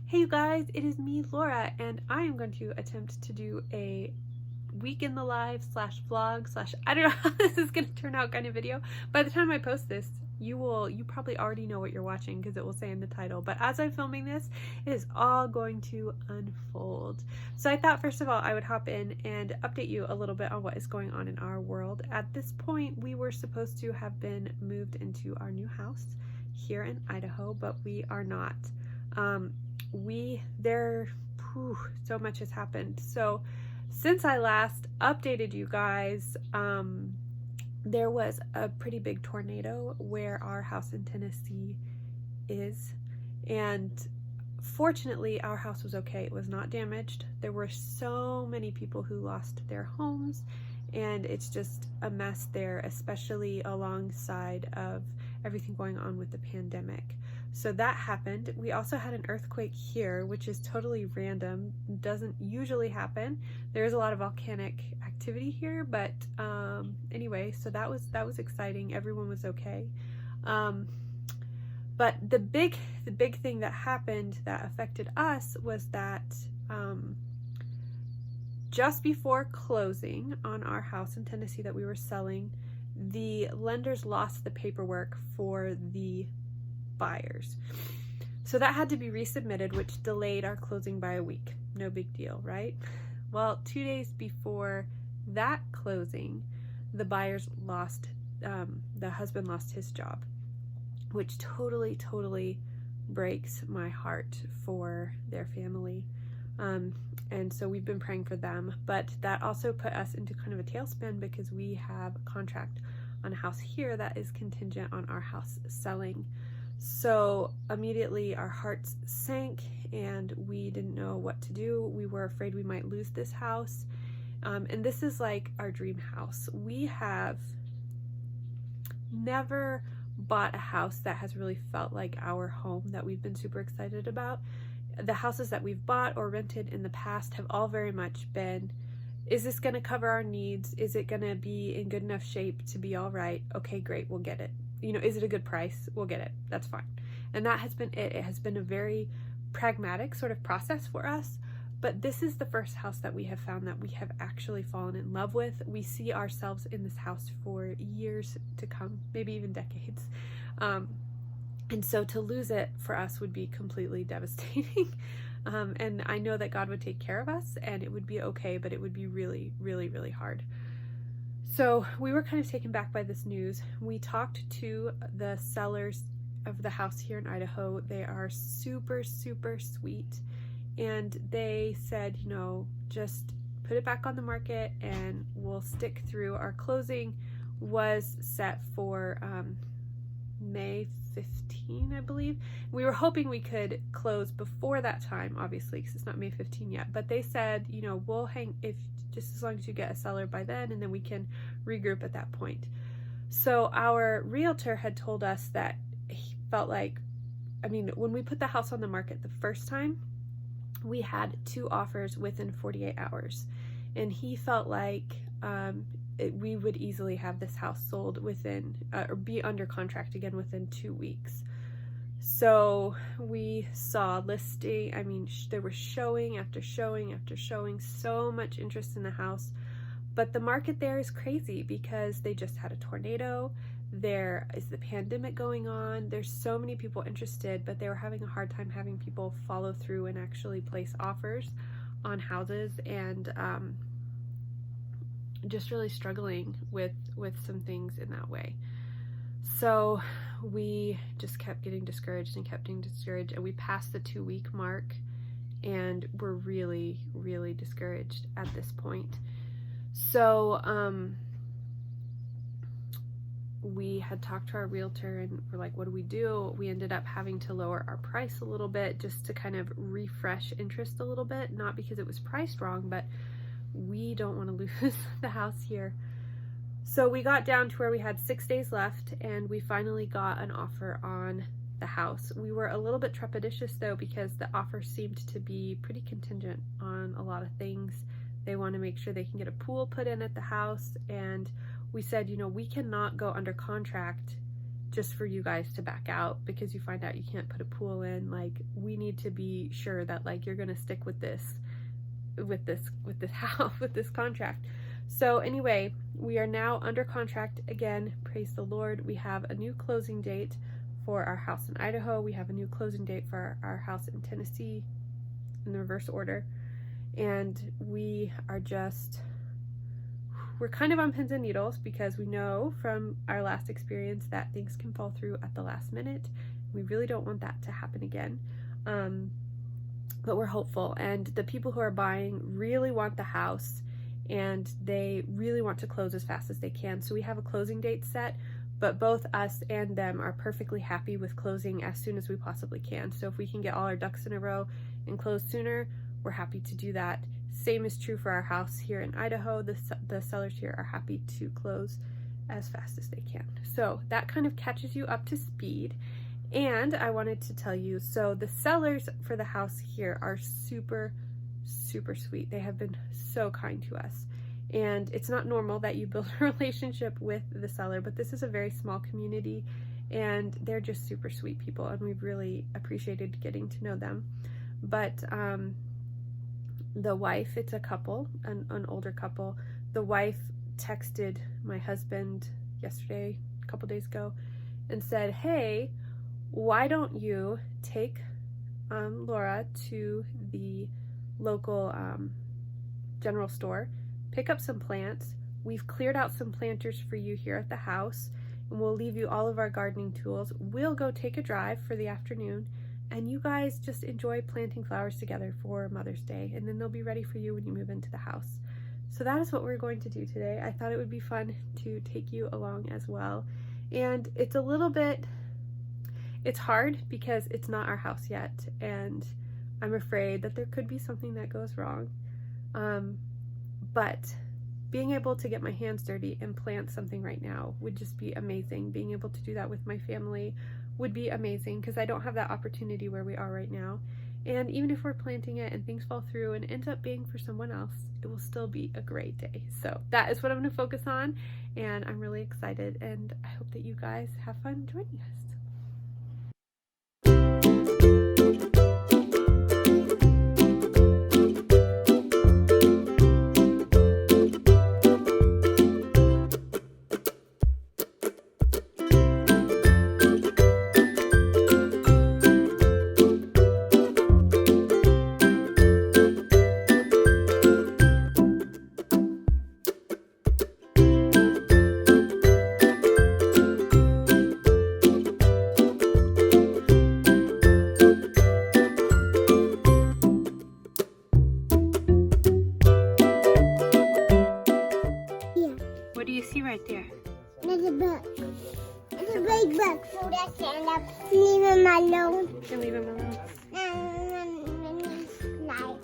Hey you guys, it is me, Laura, and I am going to attempt to do a week in the life slash vlog slash I don't know how this is going to turn out kind of video. By the time I post this, you probably already know what you're watching because it will say in the title. But as I'm filming this, it is all going to unfold. So I thought first of all I would hop in and update you a little bit on what is going on in our world. At this point, we were supposed to have been moved into our new house here in Idaho, but we are not. So much has happened. So since I last updated you guys, there was a pretty big tornado where our house in Tennessee is, and fortunately our house was okay. It was not damaged. There were so many people who lost their homes, and it's just a mess there, especially alongside of everything going on with the pandemic. So that happened. We also had an earthquake here, which is totally random. Doesn't usually happen. There is a lot of volcanic activity here, but anyway, so that was exciting. Everyone was okay. But the big thing that happened that affected us was that just before closing on our house in Tennessee that we were selling, the lenders lost the paperwork for the buyers. So that had to be resubmitted, which delayed our closing by a week. No big deal, right? Well, 2 days before that closing, the buyers lost, the husband lost his job, which totally breaks my heart for their family. And so we've been praying for them, but that also put us into kind of a tailspin because we have a contract on a house here that is contingent on our house selling. So immediately our hearts sank and we didn't know what to do. We were afraid we might lose this house. And this is like our dream house. We have never bought a house that has really felt like our home that we've been super excited about. The houses that we've bought or rented in the past have all very much been, is this going to cover our needs? Is it going to be in good enough shape to be all right? Okay, great, we'll get it. You know, is it a good price? We'll get it. That's fine. And that has been it. It has been a very pragmatic sort of process for us. But this is the first house that we have found that we have actually fallen in love with. We see ourselves in this house for years to come, maybe even decades. And so to lose it for us would be completely devastating. And I know that God would take care of us and it would be okay, but it would be really hard. So we were kind of taken back by this news. We talked to the sellers of the house here in Idaho. They are super sweet. And they said, you know, just put it back on the market and we'll stick through. Our closing was set for May 15, I believe. We were hoping we could close before that time, obviously, because it's not May 15 yet. But they said, you know, we'll hang just as long as you get a seller by then, and then we can regroup at that point. So our realtor had told us that he felt like, I mean, when we put the house on the market the first time, we had 2 offers within 48 hours. And he felt like we would easily have this house sold within, or be under contract again within 2 weeks. So we saw listing, I mean, there was showing after showing after showing, so much interest in the house. But the market there is crazy because they just had a tornado. There is the pandemic going on. There's so many people interested, but they were having a hard time having people follow through and actually place offers on houses, and just really struggling with some things in that way. So we just kept getting discouraged, and we passed the 2-week mark and we're really discouraged at this point. So we had talked to our realtor and we're like, what do we do? We ended up having to lower our price a little bit just to kind of refresh interest a little bit, not because it was priced wrong, but we don't want to lose the house here. So we got down to where we had 6 days left and we finally got an offer on the house. We were a little bit trepidatious though because the offer seemed to be pretty contingent on a lot of things. They want to make sure they can get a pool put in at the house, and we said, you know, we cannot go under contract just for you guys to back out because you find out you can't put a pool in. Like, we need to be sure that like you're gonna stick with this house, with this contract. So anyway, we are now under contract again. Praise the Lord. We have a new closing date for our house in Idaho. We have a new closing date for our house in Tennessee, in the reverse order. And we are just, we're kind of on pins and needles because we know from our last experience that things can fall through at the last minute. We really don't want that to happen again. But we're hopeful, and the people who are buying really want the house and they really want to close as fast as they can. So we have a closing date set, but both us and them are perfectly happy with closing as soon as we possibly can. So if we can get all our ducks in a row and close sooner, we're happy to do that. Same is true for our house here in Idaho. The sellers here are happy to close as fast as they can. So that kind of catches you up to speed. And I wanted to tell you, so the sellers for the house here are super, super sweet. They have been so kind to us. And it's not normal that you build a relationship with the seller, but this is a very small community and they're just super sweet people, and we've really appreciated getting to know them. But the wife, it's a couple, an older couple. The wife texted my husband yesterday, a couple days ago, and said, hey, why don't you take Laura to the local general store, pick up some plants. We've cleared out some planters for you here at the house, and we'll leave you all of our gardening tools. We'll go take a drive for the afternoon, and you guys just enjoy planting flowers together for Mother's Day, and then they'll be ready for you when you move into the house. So that is what we're going to do today. I thought it would be fun to take you along as well. And it's a little bit, it's hard because it's not our house yet, and I'm afraid that there could be something that goes wrong. But being able to get my hands dirty and plant something right now would just be amazing. Being able to do that with my family would be amazing because I don't have that opportunity where we are right now. And even if we're planting it and things fall through and it ends up being for someone else, it will still be a great day. So that is what I'm going to focus on, and I'm really excited, and I hope that you guys have fun joining us. What do you see right there? There's a book. It's a big book. So that stand up. Leave him alone. And leave him alone. Like